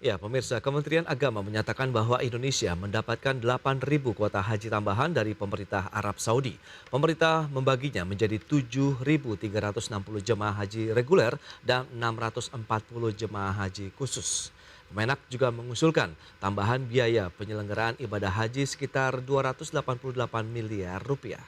Ya, pemirsa, Kementerian Agama menyatakan bahwa Indonesia mendapatkan 8.000 kuota haji tambahan dari pemerintah Arab Saudi. Pemerintah membaginya menjadi 7.360 jemaah haji reguler dan 640 jemaah haji khusus. Kemenak juga mengusulkan tambahan biaya penyelenggaraan ibadah haji sekitar 288 miliar rupiah.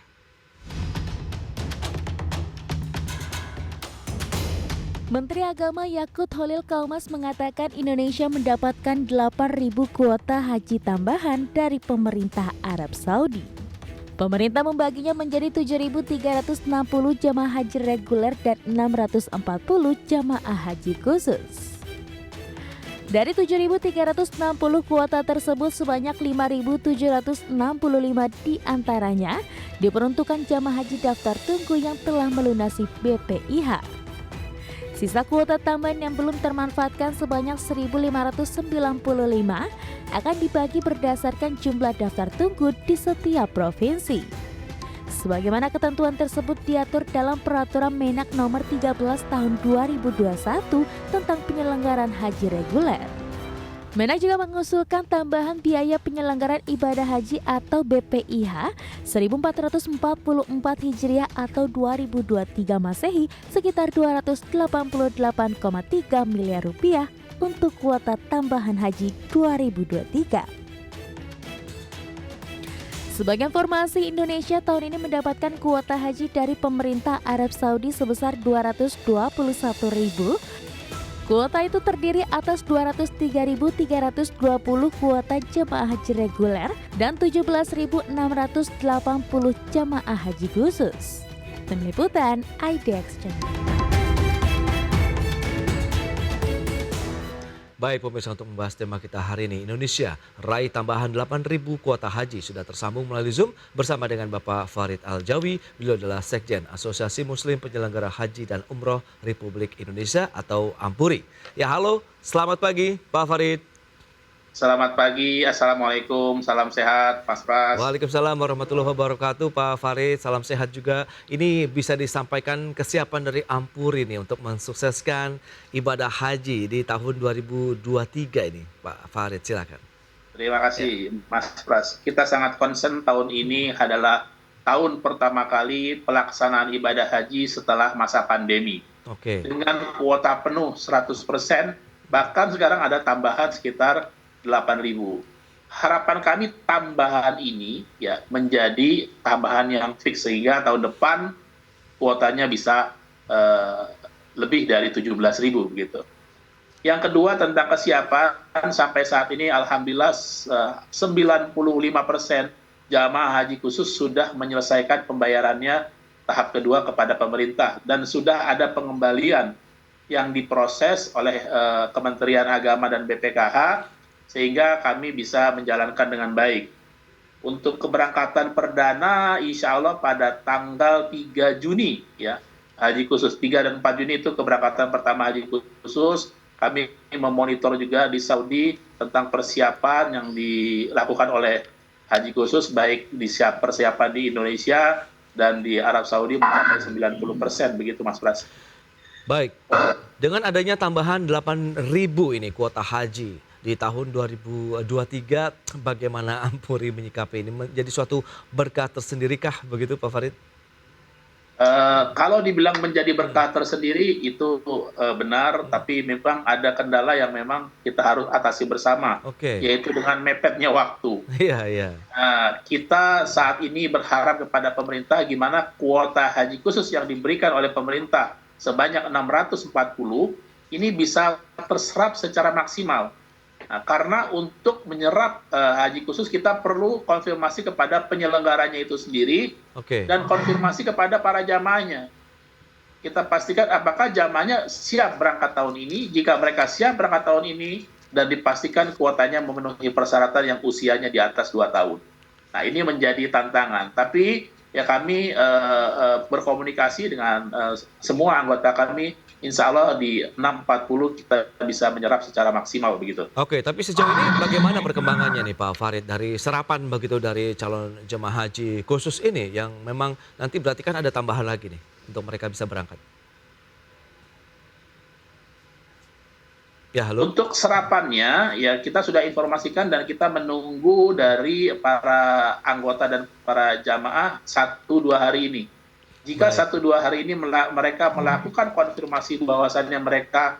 Menteri Agama Yakut Holil Kaumas mengatakan Indonesia mendapatkan 8.000 kuota haji tambahan dari pemerintah Arab Saudi. Pemerintah membaginya menjadi 7.360 jamaah haji reguler dan 640 jamaah haji khusus. Dari 7.360 kuota tersebut sebanyak 5.765 diantaranya diperuntukkan jamaah haji daftar tunggu yang telah melunasi BPIH. Sisa kuota tambahan yang belum termanfaatkan sebanyak 1.595 akan dibagi berdasarkan jumlah daftar tunggu di setiap provinsi. Sebagaimana ketentuan tersebut diatur dalam Peraturan Menak Nomor 13 Tahun 2021 tentang penyelenggaraan haji reguler. Menak juga mengusulkan tambahan biaya penyelenggaraan ibadah haji atau BPIH 1444 Hijriah atau 2023 Masehi sekitar 288,3 miliar rupiah untuk kuota tambahan haji 2023. Sebagai informasi, Indonesia tahun ini mendapatkan kuota haji dari pemerintah Arab Saudi sebesar 221.000. Kuota itu terdiri atas 203.320 kuota jemaah haji reguler dan 17.680 jemaah haji khusus. Tim Liputan IDX Channel. Baik pemirsa, untuk membahas tema kita hari ini, Indonesia raih tambahan 8.000 kuota haji. Sudah tersambung melalui Zoom bersama dengan Bapak Farid Al-Jawi. Beliau adalah Sekjen Asosiasi Muslim Penyelenggara Haji dan Umroh Republik Indonesia atau AMPURI. Ya, halo, selamat pagi Pak Farid. Selamat pagi, Assalamualaikum, salam sehat, Mas Pras. Waalaikumsalam warahmatullahi wabarakatuh Pak Farid, salam sehat juga. Ini bisa disampaikan kesiapan dari AMPURI ini untuk mensukseskan ibadah haji di tahun 2023 ini, Pak Farid, silakan. Terima kasih, Mas Pras. Kita sangat concern tahun ini adalah tahun pertama kali pelaksanaan ibadah haji setelah masa pandemi. Oke. Dengan kuota penuh 100%, bahkan sekarang ada tambahan sekitar 8.000. Harapan kami tambahan ini ya menjadi tambahan yang fix sehingga tahun depan kuotanya bisa lebih dari 17.000 begitu. Yang kedua tentang kesiapan, sampai saat ini alhamdulillah 95% jamaah haji khusus sudah menyelesaikan pembayarannya tahap kedua kepada pemerintah dan sudah ada pengembalian yang diproses oleh Kementerian Agama dan BPKH sehingga kami bisa menjalankan dengan baik. Untuk keberangkatan perdana insya Allah pada tanggal 3 Juni ya, haji khusus 3 dan 4 Juni itu keberangkatan pertama haji khusus. Kami memonitor juga di Saudi tentang persiapan yang dilakukan oleh haji khusus baik di persiapan di Indonesia dan di Arab Saudi mencapai 90% begitu Mas Pras. Baik, dengan adanya tambahan 8.000 ini kuota haji di tahun 2023, bagaimana AMPURI menyikapi ini? Menjadi suatu berkah tersendirikah begitu Pak Farid? Kalau dibilang menjadi berkah tersendiri itu benar, tapi memang ada kendala yang memang kita harus atasi bersama, yaitu dengan mepetnya waktu. Iya. Kita saat ini berharap kepada pemerintah gimana kuota haji khusus yang diberikan oleh pemerintah sebanyak 640 ini bisa terserap secara maksimal. Nah, karena untuk menyerap haji khusus kita perlu konfirmasi kepada penyelenggaranya itu sendiri dan konfirmasi kepada para jamaahnya. Kita pastikan apakah jamaahnya siap berangkat tahun ini. Jika mereka siap berangkat tahun ini dan dipastikan kuotanya memenuhi persyaratan yang usianya di atas 2 tahun. Nah, ini menjadi tantangan. Tapi ya kami berkomunikasi dengan semua anggota kami. Insya Allah di 640 kita bisa menyerap secara maksimal begitu. Oke, tapi sejauh ini bagaimana perkembangannya nih Pak Farid dari serapan begitu dari calon jemaah haji khusus ini yang memang nanti berarti kan ada tambahan lagi nih untuk mereka bisa berangkat. Ya, halo. Untuk serapannya, ya kita sudah informasikan dan kita menunggu dari para anggota dan para jamaah 1-2 hari ini. Jika Baik. 1-2 hari ini mereka melakukan konfirmasi bahwasannya mereka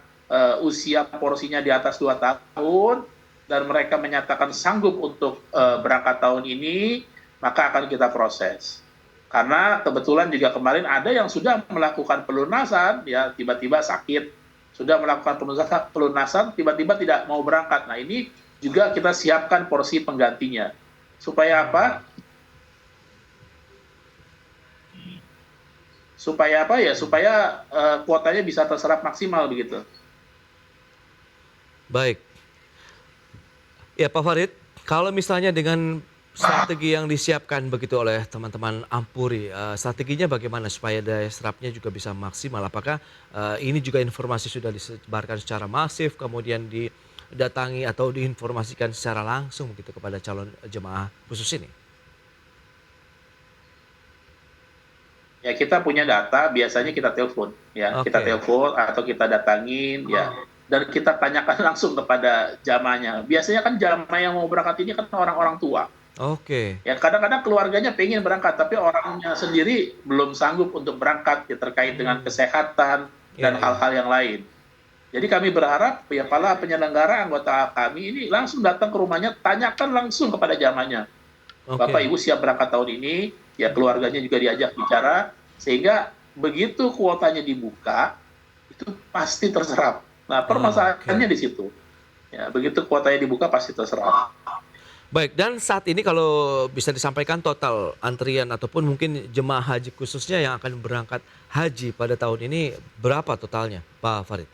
usia porsinya di atas 2 tahun, dan mereka menyatakan sanggup untuk berangkat tahun ini, maka akan kita proses. Karena kebetulan juga kemarin ada yang sudah melakukan pelunasan, ya tiba-tiba sakit, sudah melakukan pelunasan, tiba-tiba tidak mau berangkat. Nah ini juga kita siapkan porsi penggantinya. Supaya apa? Supaya apa ya? Supaya kuotanya bisa terserap maksimal begitu. Baik. Ya, Pak Farid, kalau misalnya dengan strategi yang disiapkan begitu oleh teman-teman Ampuri, strateginya bagaimana supaya daya serapnya juga bisa maksimal? Apakah ini juga informasi sudah disebarkan secara masif, kemudian didatangi atau diinformasikan secara langsung begitu kepada calon jemaah khusus ini? Ya kita punya data, biasanya kita telepon, ya kita Oke, telepon atau kita datangin, ya dan kita tanyakan langsung kepada jamaahnya. Biasanya kan jamaah yang mau berangkat ini kan orang-orang tua. oke, Ya kadang-kadang keluarganya pengen berangkat, tapi orangnya sendiri belum sanggup untuk berangkat ya, terkait dengan hmm, kesehatan dan iya, iya, hal-hal yang lain. Jadi kami berharap ya para penyelenggara anggota kami ini langsung datang ke rumahnya, tanyakan langsung kepada jamaahnya. Bapak oke, Ibu siap berangkat tahun ini, ya keluarganya juga diajak bicara, sehingga begitu kuotanya dibuka, itu pasti terserap. Nah oke. permasalahannya di situ. Ya, begitu kuotanya dibuka pasti terserap. Baik, dan saat ini kalau bisa disampaikan total antrian ataupun mungkin jemaah haji khususnya yang akan berangkat haji pada tahun ini berapa totalnya, Pak Farid?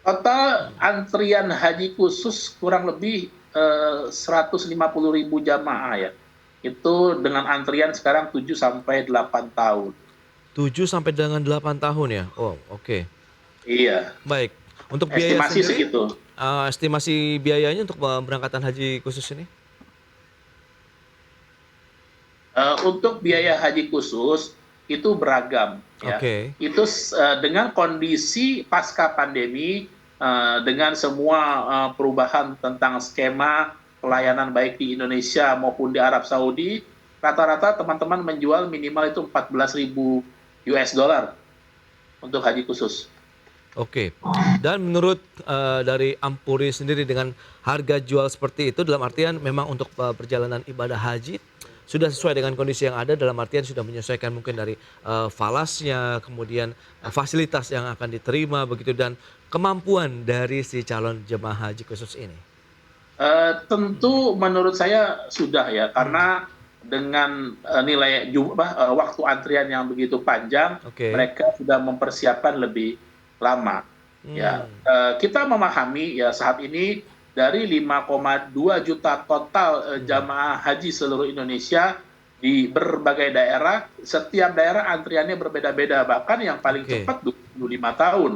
Total antrian haji khusus kurang lebih 150.000 jamaah ya. Itu dengan antrian sekarang 7 sampai 8 tahun. 7 sampai dengan 8 tahun ya? Oh, oke. Iya, Baik. Untuk biaya estimasi sendiri, segitu. estimasi biayanya untuk pemberangkatan haji khusus ini? Untuk biaya haji khusus itu beragam ya. Oke, Itu dengan kondisi pasca pandemi, dengan semua perubahan tentang skema pelayanan baik di Indonesia maupun di Arab Saudi, rata-rata teman-teman menjual minimal itu 14.000 US dollar untuk haji khusus. oke. Dan menurut dari Ampuri sendiri dengan harga jual seperti itu dalam artian memang untuk perjalanan ibadah haji sudah sesuai dengan kondisi yang ada dalam artian sudah menyesuaikan mungkin dari falasnya, kemudian fasilitas yang akan diterima begitu dan kemampuan dari si calon jemaah haji khusus ini. Tentu menurut saya sudah ya, karena dengan nilai waktu antrian yang begitu panjang, Oke. mereka sudah mempersiapkan lebih lama. Ya, Hmm, kita memahami ya saat ini dari 5,2 juta total mhm. jamaah haji seluruh Indonesia di berbagai daerah, setiap daerah antriannya berbeda-beda, bahkan yang paling Oke. cepat 25 tahun,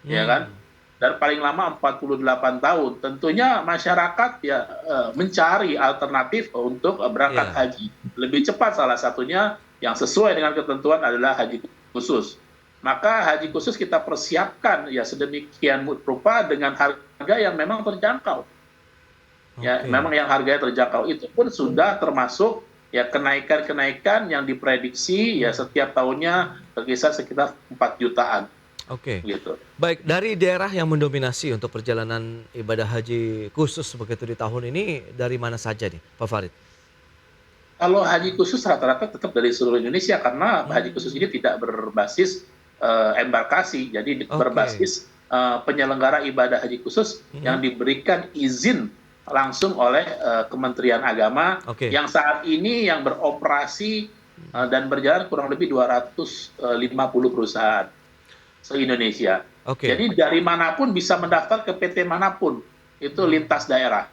ya kan? Hmm, Dan paling lama 48 tahun. Tentunya masyarakat ya mencari alternatif untuk berangkat iya. haji lebih cepat, salah satunya yang sesuai dengan ketentuan adalah haji khusus. Maka haji khusus kita persiapkan ya sedemikian rupa dengan harga yang memang terjangkau. Ya, Oke. memang yang harganya terjangkau itu pun sudah termasuk ya kenaikan-kenaikan yang diprediksi ya Hmm, setiap tahunnya berkisar sekitar 4 jutaan oke. gitu. Baik, dari daerah yang mendominasi untuk perjalanan ibadah haji khusus begitu di tahun ini dari mana saja nih, Pak Farid? Kalau haji khusus rata-rata tetap dari seluruh Indonesia, karena haji khusus Hmm, ini tidak berbasis embarkasi, jadi oke. berbasis penyelenggara ibadah haji khusus yang Mhm, diberikan izin langsung oleh Kementerian Agama, oke. yang saat ini yang beroperasi dan berjalan kurang lebih 250 perusahaan se-Indonesia. Oke, Jadi dari manapun bisa mendaftar ke PT manapun, itu mmm, lintas daerah,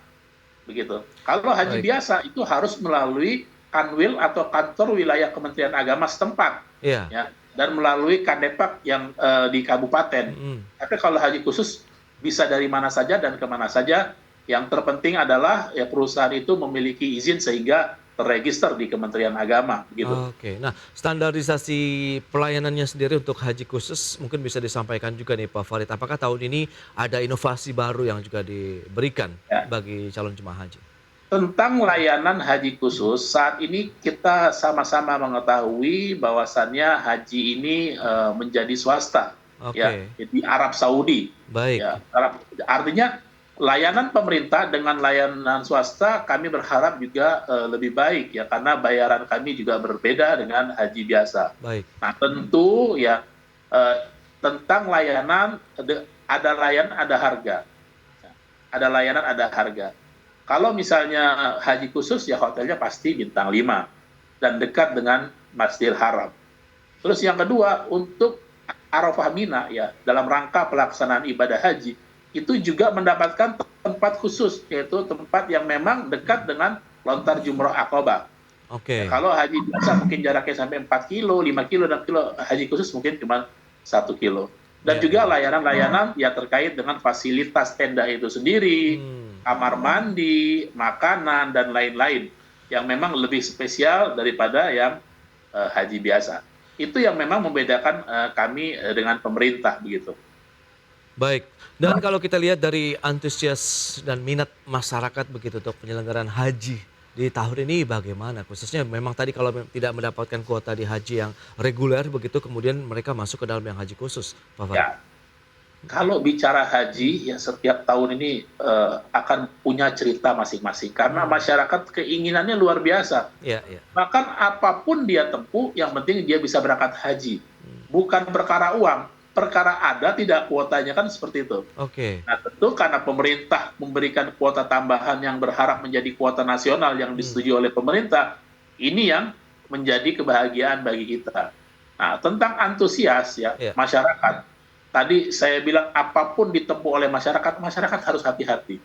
begitu. Kalau haji baik. biasa itu harus melalui Kanwil atau kantor wilayah Kementerian Agama setempat, Iya, ya, dan melalui Kandepak yang di kabupaten. mhm, Tapi kalau haji khusus bisa dari mana saja dan kemana saja. Yang terpenting adalah ya perusahaan itu memiliki izin sehingga terregister di Kementerian Agama gitu. Oke, nah standarisasi pelayanannya sendiri untuk haji khusus mungkin bisa disampaikan juga nih Pak Farid. Apakah tahun ini ada inovasi baru yang juga diberikan Ya. bagi calon jemaah haji? Tentang layanan haji khusus, saat ini kita sama-sama mengetahui bahwasannya haji ini menjadi swasta, ya, Oke, di Arab Saudi. baik. Ya, artinya layanan pemerintah dengan layanan swasta kami berharap juga lebih baik ya, karena bayaran kami juga berbeda dengan haji biasa. Baik. Nah, tentu ya tentang layanan ada layanan ada harga. Ada layanan ada harga. Kalau misalnya haji khusus ya hotelnya pasti bintang 5 dan dekat dengan Masjidil Haram. Terus yang kedua untuk Arafah Mina ya dalam rangka pelaksanaan ibadah haji itu juga mendapatkan tempat khusus, yaitu tempat yang memang dekat dengan lontar Jumroh Aqabah. Oke. Kalau haji biasa mungkin jaraknya sampai 4 kilo, 5 kilo, 6 kilo, haji khusus mungkin cuma 1 kilo. Dan Ya, juga ya. layanan-layanan ya terkait dengan fasilitas tenda itu sendiri, kamar mandi, makanan, dan lain-lain yang memang lebih spesial daripada yang haji biasa. Itu yang memang membedakan kami dengan pemerintah begitu. Baik. Dan kalau kita lihat dari antusias dan minat masyarakat begitu untuk penyelenggaraan haji di tahun ini bagaimana? Khususnya memang tadi kalau tidak mendapatkan kuota di haji yang reguler begitu kemudian mereka masuk ke dalam yang haji khusus, Pak Farid. Ya, kalau bicara haji, ya setiap tahun ini akan punya cerita masing-masing. Karena masyarakat keinginannya luar biasa. Iya, iya. Bahkan apapun dia tempuh, yang penting dia bisa berangkat haji. Bukan perkara uang, perkara ada tidak kuotanya kan seperti itu. Oke. Nah tentu karena pemerintah memberikan kuota tambahan yang berharap menjadi kuota nasional yang disetujui oleh pemerintah, ini yang menjadi kebahagiaan bagi kita. Nah tentang antusias ya Iya. masyarakat, tadi saya bilang apapun ditempuh oleh masyarakat, masyarakat harus hati-hati.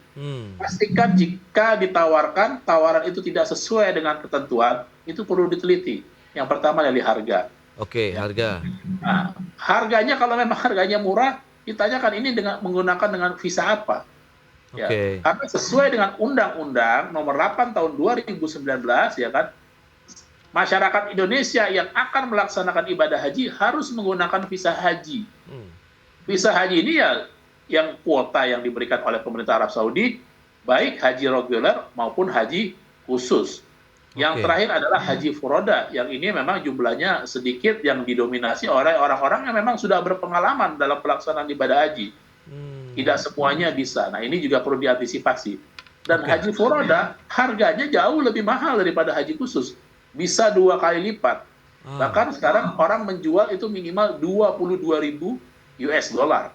Pastikan jika ditawarkan, tawaran itu tidak sesuai dengan ketentuan, itu perlu diteliti. Yang pertama dari harga. Oke, harga. Nah, harganya kalau memang harganya murah, ditanyakan ini menggunakan dengan visa apa. Ya, Oke. karena sesuai dengan Undang-Undang Nomor 8 Tahun 2019, ya kan, masyarakat Indonesia yang akan melaksanakan ibadah haji harus menggunakan visa haji. Visa haji ini ya yang kuota yang diberikan oleh pemerintah Arab Saudi, baik haji reguler maupun haji khusus. Yang Oke. terakhir adalah haji furoda, yang ini memang jumlahnya sedikit, yang didominasi oleh orang-orang yang memang sudah berpengalaman dalam pelaksanaan ibadah haji. Tidak semuanya bisa. Nah ini juga perlu diantisipasi. Dan Oke. haji furoda harganya jauh lebih mahal daripada haji khusus. Bisa 2 kali lipat. Bahkan sekarang orang menjual itu minimal 22.000 US dollar.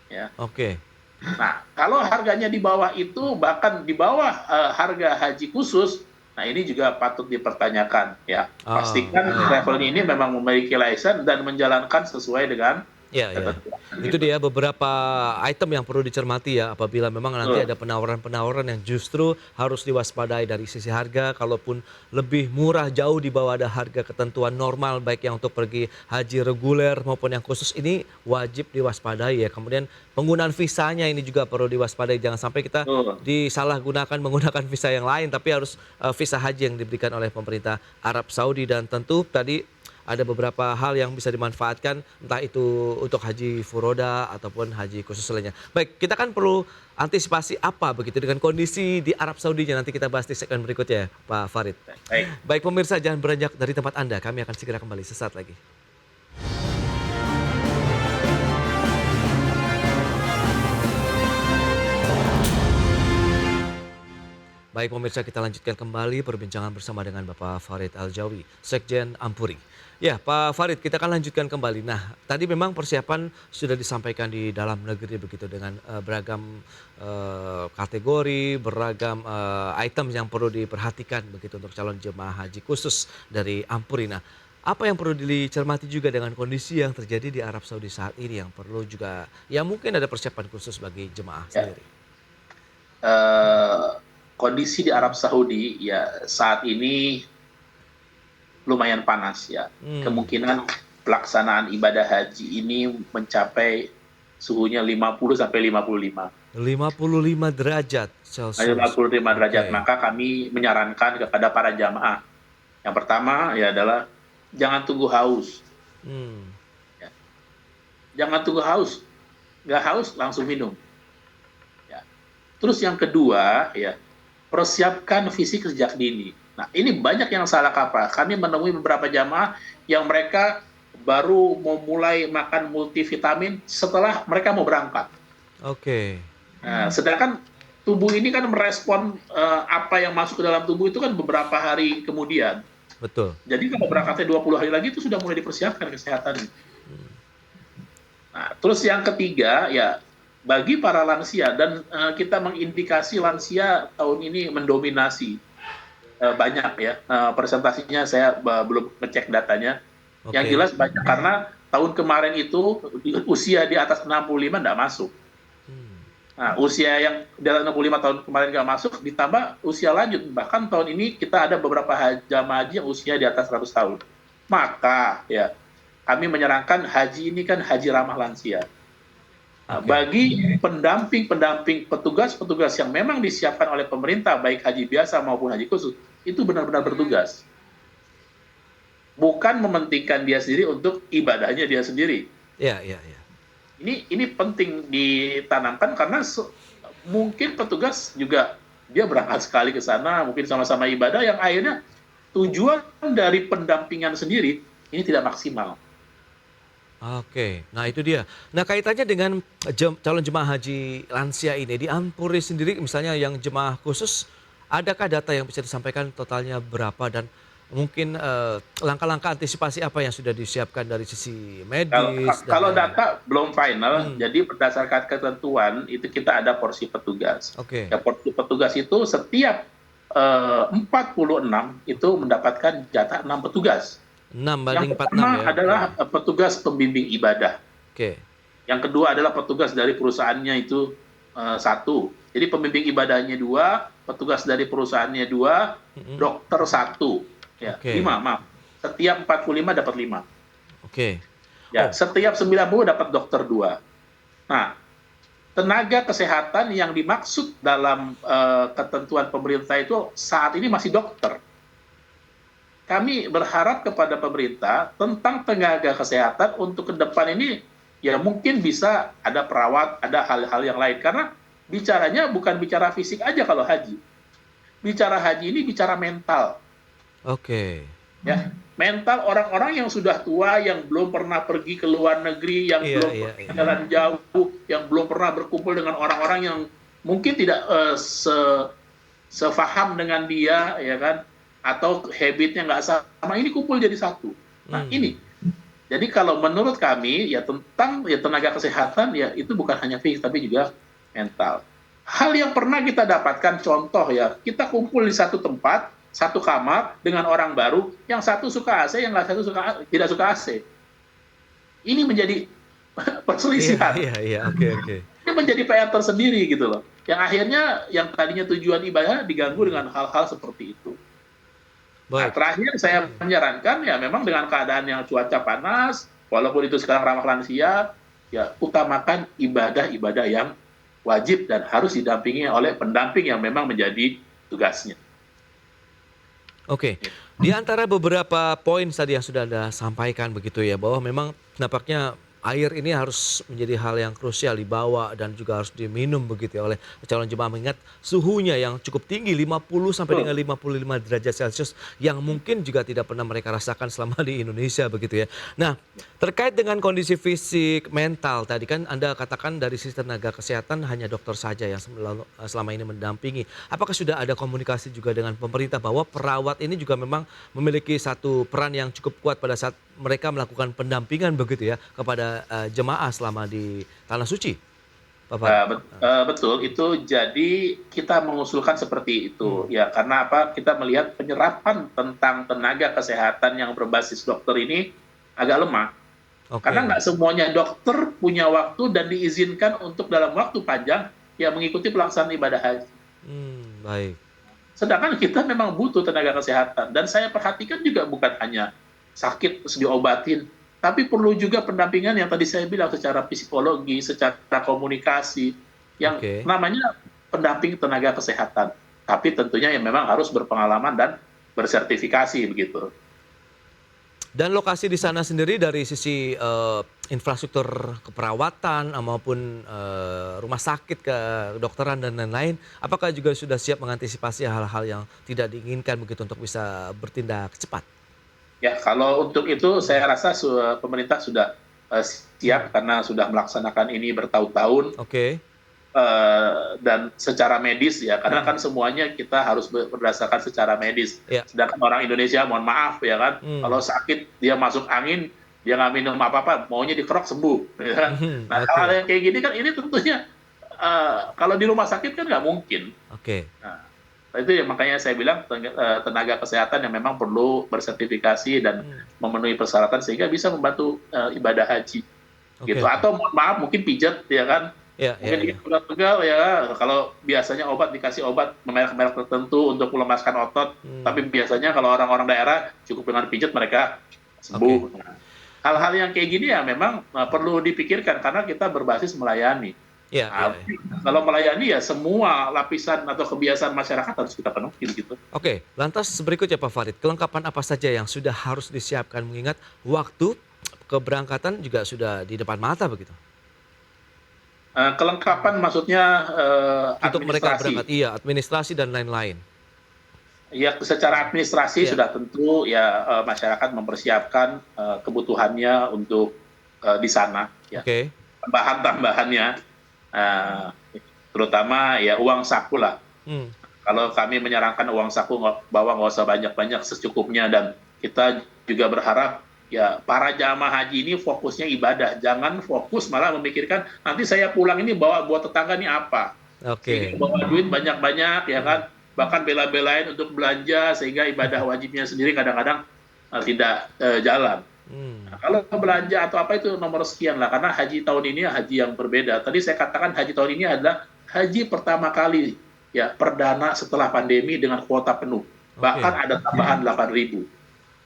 Ya. Oke. Nah, kalau harganya di bawah itu, bahkan di bawah harga haji khusus, nah ini juga patut dipertanyakan ya. Pastikan travel ini memang memiliki license dan menjalankan sesuai dengan Iya, iya. Itu dia beberapa item yang perlu dicermati ya apabila memang nanti ada penawaran-penawaran yang justru harus diwaspadai dari sisi harga. Kalaupun lebih murah jauh di bawah ada harga ketentuan normal baik yang untuk pergi haji reguler maupun yang khusus ini wajib diwaspadai ya. Kemudian penggunaan visanya ini juga perlu diwaspadai. Jangan sampai kita disalahgunakan menggunakan visa yang lain tapi harus visa haji yang diberikan oleh pemerintah Arab Saudi. Dan tentu tadi ada beberapa hal yang bisa dimanfaatkan, entah itu untuk haji furoda ataupun haji khusus lainnya. Baik, kita kan perlu antisipasi apa begitu dengan kondisi di Arab Saudinya, nanti kita bahas di segmen berikutnya, Pak Farid. Baik pemirsa, jangan beranjak dari tempat Anda, kami akan segera kembali sesaat lagi. Baik pemirsa, kita lanjutkan kembali perbincangan bersama dengan Bapak Farid Aljawi, Sekjen Ampuri. Ya Pak Farid, kita akan lanjutkan kembali. Nah tadi memang persiapan sudah disampaikan di dalam negeri begitu dengan beragam kategori, beragam item yang perlu diperhatikan begitu untuk calon jemaah haji khusus dari Ampuri. Nah apa yang perlu dicermati juga dengan kondisi yang terjadi di Arab Saudi saat ini yang perlu juga, ya mungkin ada persiapan khusus bagi jemaah sendiri? Kondisi di Arab Saudi ya saat ini lumayan panas ya. Kemungkinan pelaksanaan ibadah haji ini mencapai suhunya 50 sampai 55. 55 derajat Celcius. 55 derajat. Oke. Maka kami menyarankan kepada para jamaah. Yang pertama ya adalah jangan tunggu haus. Hmm. Ya. Jangan tunggu haus. Nggak haus langsung minum. Ya. Terus yang kedua ya, persiapkan fisik sejak dini. Nah, ini banyak yang salah kaprah. Kami menemui beberapa jamaah yang mereka baru mau mulai makan multivitamin setelah mereka mau berangkat. Oke. Nah, sedangkan tubuh ini kan merespon apa yang masuk ke dalam tubuh itu kan beberapa hari kemudian. Betul. Jadi kalau berangkatnya 20 hari lagi itu sudah mulai dipersiapkan kesehatan. Nah, terus yang ketiga ya bagi para lansia dan kita mengindikasi lansia tahun ini mendominasi banyak ya. Presentasinya saya belum ngecek datanya. Yang Oke. jelas banyak karena tahun kemarin itu usia di atas 65 nggak masuk. Hmm. Nah, usia yang di atas 65 tahun kemarin nggak masuk, ditambah usia lanjut. Bahkan tahun ini kita ada beberapa jamaah haji yang usia di atas 100 tahun. Maka ya kami menyarankan haji ini kan haji ramah lansia. Nah, Oke. bagi pendamping-pendamping petugas-petugas yang memang disiapkan oleh pemerintah, baik haji biasa maupun haji khusus, itu benar-benar bertugas. Bukan mementingkan dia sendiri untuk ibadahnya dia sendiri. Ya, ya, ya. Ini penting ditanamkan karena mungkin petugas juga dia berangkat sekali ke sana, mungkin sama-sama ibadah yang akhirnya tujuan dari pendampingan sendiri ini tidak maksimal. Oke, nah itu dia. Nah kaitannya dengan calon jemaah haji lansia ini, di Ampuri sendiri misalnya yang jemaah khusus, adakah data yang bisa disampaikan totalnya berapa dan mungkin langkah-langkah antisipasi apa yang sudah disiapkan dari sisi medis dan Kalau lain-lain? data belum final, Hmm. jadi berdasarkan ketentuan itu kita ada porsi petugas. Oke, Ya, porsi petugas itu setiap 46 itu mendapatkan jatah 6 petugas. 6 Yang banding 46 pertama ya. adalah petugas pembimbing ibadah. Oke, Yang kedua adalah petugas dari perusahaannya itu satu. Jadi pembimbing ibadahnya 2, petugas dari perusahaannya 2, Mm-mm. dokter 1. Ya, Oke. 5, maaf. Setiap 45 dapat 5. oke, Ya, Oh. setiap 90 dapat dokter 2. Nah, tenaga kesehatan yang dimaksud dalam ketentuan pemerintah itu saat ini masih dokter. Kami berharap kepada pemerintah tentang tenaga kesehatan untuk ke depan ini ya mungkin bisa ada perawat, ada hal-hal yang lain. Karena bicaranya bukan bicara fisik aja kalau haji. Bicara haji ini bicara mental. oke. Ya, mental orang-orang yang sudah tua, yang belum pernah pergi ke luar negeri, yang Iya, belum iya, pernah iya. jalan jauh, yang belum pernah berkumpul dengan orang-orang yang mungkin tidak sefaham dengan dia, ya kan? Atau habitnya nggak sama, ini kumpul jadi satu. Nah, Hmm. ini. Jadi kalau menurut kami, ya tentang ya tenaga kesehatan, ya itu bukan hanya fisik, tapi juga mental. Hal yang pernah kita dapatkan, contoh ya, kita kumpul di satu tempat, satu kamar, dengan orang baru, yang satu suka AC, yang nggak satu tidak suka AC. Ini menjadi Iya, perselisihan. iya, iya. Oke, oke. Ini menjadi PR tersendiri gitu loh. Yang akhirnya yang tadinya tujuan ibadah diganggu dengan hal-hal seperti itu. Nah, Baik. terakhir saya menyarankan ya memang dengan keadaan yang cuaca panas, walaupun itu sekarang ramah lansia, ya utamakan ibadah-ibadah yang wajib dan harus didampingi oleh pendamping yang memang menjadi tugasnya. Oke, di antara beberapa poin tadi yang sudah Anda sampaikan begitu ya, bahwa memang nampaknya air ini harus menjadi hal yang krusial dibawa dan juga harus diminum begitu ya oleh calon jemaah mengingat suhunya yang cukup tinggi 50 sampai dengan 55 derajat Celcius yang mungkin juga tidak pernah mereka rasakan selama di Indonesia begitu ya. Nah, terkait dengan kondisi fisik, mental tadi kan Anda katakan dari sisi tenaga kesehatan hanya dokter saja yang selama ini mendampingi. Apakah sudah ada komunikasi juga dengan pemerintah bahwa perawat ini juga memang memiliki satu peran yang cukup kuat pada saat mereka melakukan pendampingan begitu ya kepada jemaah selama di Tanah Suci? Pak Fahri? Betul, itu jadi kita mengusulkan seperti itu ya karena apa? Kita melihat penyerapan tentang tenaga kesehatan yang berbasis dokter ini agak lemah. Oke. Karena nggak semuanya dokter punya waktu dan diizinkan untuk dalam waktu panjang ya mengikuti pelaksanaan ibadah haji. Baik. Sedangkan kita memang butuh tenaga kesehatan dan saya perhatikan juga bukan hanya sakit terus diobatin, tapi perlu juga pendampingan yang tadi saya bilang secara psikologi, secara komunikasi. yang Oke. namanya pendamping tenaga kesehatan. Tapi tentunya yang memang harus berpengalaman dan bersertifikasi begitu. Dan lokasi di sana sendiri dari sisi infrastruktur keperawatan maupun rumah sakit, kedokteran dan lain-lain, apakah juga sudah siap mengantisipasi hal-hal yang tidak diinginkan begitu untuk bisa bertindak cepat? Ya, kalau untuk itu saya rasa pemerintah sudah siap karena sudah melaksanakan ini bertahun-tahun. Oke. Dan secara medis ya, karena kan semuanya kita harus berdasarkan secara medis. Ya. Sedangkan orang Indonesia, mohon maaf ya kan, kalau sakit dia masuk angin, dia nggak minum apa-apa, maunya dikerok sembuh. Ya kan? Nah, Oke. hal yang kayak gini kan ini tentunya kalau di rumah sakit kan nggak mungkin. Oke. Nah, itu ya makanya saya bilang tenaga kesehatan yang memang perlu bersertifikasi dan memenuhi persyaratan sehingga bisa membantu ibadah haji. Oke. Gitu. Atau mohon maaf mungkin pijat ya kan. Ya, Mungkin ya, ya. pegal ya, kalau biasanya obat dikasih obat merek-merek tertentu untuk melemaskan otot, tapi biasanya kalau orang-orang daerah cukup dengan pijat mereka sembuh. Nah, hal-hal yang kayak gini ya memang perlu dipikirkan karena kita berbasis melayani. Ya, Nah, ya, ya. kalau melayani ya semua lapisan atau kebiasaan masyarakat harus kita penuhi gitu. Oke, lantas berikutnya Pak Farid, kelengkapan apa saja yang sudah harus disiapkan mengingat waktu keberangkatan juga sudah di depan mata begitu? Kelengkapan maksudnya Untuk mereka administrasi. berangkat, iya, administrasi dan lain-lain. Ya, secara administrasi Iya. sudah tentu ya masyarakat mempersiapkan kebutuhannya untuk di sana. Ya. Oke. Tambahan-tambahannya, terutama ya uang saku lah. Hmm. Kalau kami menyarankan uang saku bawa nggak usah banyak-banyak, secukupnya, dan kita juga berharap ya para jamaah haji ini fokusnya ibadah, jangan fokus malah memikirkan nanti saya pulang ini bawa buat tetangga ini apa. Oke. Sehingga bawa duit banyak-banyak ya kan, bahkan bela-belain untuk belanja sehingga ibadah wajibnya sendiri kadang-kadang tidak jalan. Hmm. Nah, kalau belanja atau apa itu nomor sekian lah, karena haji tahun ini haji yang berbeda. Tadi saya katakan haji tahun ini adalah haji pertama kali ya perdana setelah pandemi dengan kuota penuh. Bahkan ada tambahan 8.000.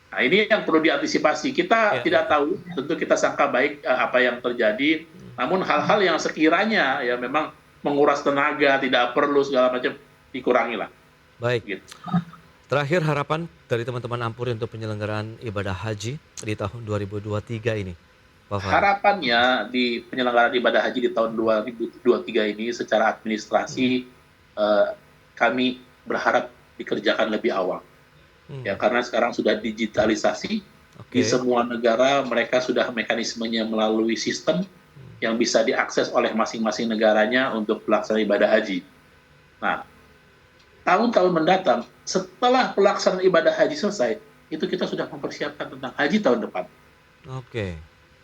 Nah, ini yang perlu diantisipasi. Kita Ya. tidak tahu, tentu kita sangka baik apa yang terjadi. Namun hal-hal yang sekiranya ya memang menguras tenaga, tidak perlu segala macam, dikurangilah. Baik. Gitu. Terakhir harapan dari teman-teman Ampuri untuk penyelenggaraan ibadah haji di tahun 2023 ini, Pak Farid. Harapannya di penyelenggaraan ibadah haji di tahun 2023 ini secara administrasi kami berharap dikerjakan lebih awal. Ya, karena sekarang sudah digitalisasi, di Oke. semua negara mereka sudah mekanismenya melalui sistem yang bisa diakses oleh masing-masing negaranya untuk pelaksanaan ibadah haji. Nah, tahun-tahun mendatang setelah pelaksanaan ibadah haji selesai, itu kita sudah mempersiapkan tentang haji tahun depan. Oke.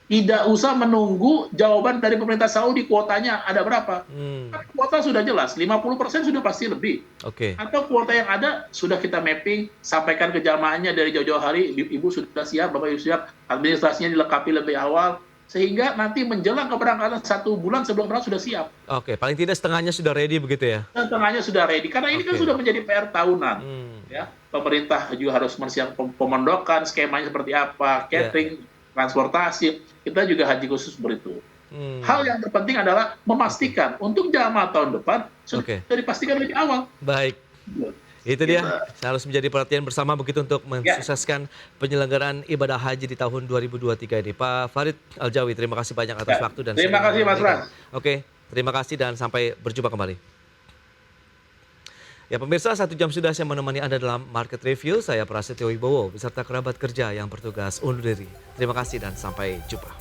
Tidak usah menunggu jawaban dari pemerintah Saudi kuotanya ada berapa. Kan kuota sudah jelas, 50% sudah pasti lebih. Oke. Atau kuota yang ada sudah kita mapping, sampaikan ke jamaahnya dari jauh-jauh hari, Ibu sudah siap, Bapak Ibu siap, administrasinya dilengkapi lebih awal, sehingga nanti menjelang keberangkatan 1 bulan sebelum berangkat sudah siap. Oke, paling tidak setengahnya sudah ready begitu ya? Dan tengahnya sudah ready, karena ini kan Oke. sudah menjadi PR tahunan. Hmm. Ya, pemerintah juga harus menyiapkan pemondokan, skemanya seperti apa, catering, transportasi, kita juga haji khusus beritu. Hal yang terpenting adalah memastikan untuk jamaah tahun depan sudah dipastikan lebih awal. Baik. Itu dia, harus menjadi perhatian bersama begitu untuk mensukseskan penyelenggaraan ibadah haji di tahun 2023 ini. Pak Farid Aljawi, terima kasih banyak atas waktu dan terima kasih Mas Ras. Oke, terima kasih dan sampai berjumpa kembali. Ya pemirsa, 1 jam sudah saya menemani Anda dalam Market Review. Saya Prasetyo Wibowo beserta kerabat kerja yang bertugas undur diri. Terima kasih dan sampai jumpa.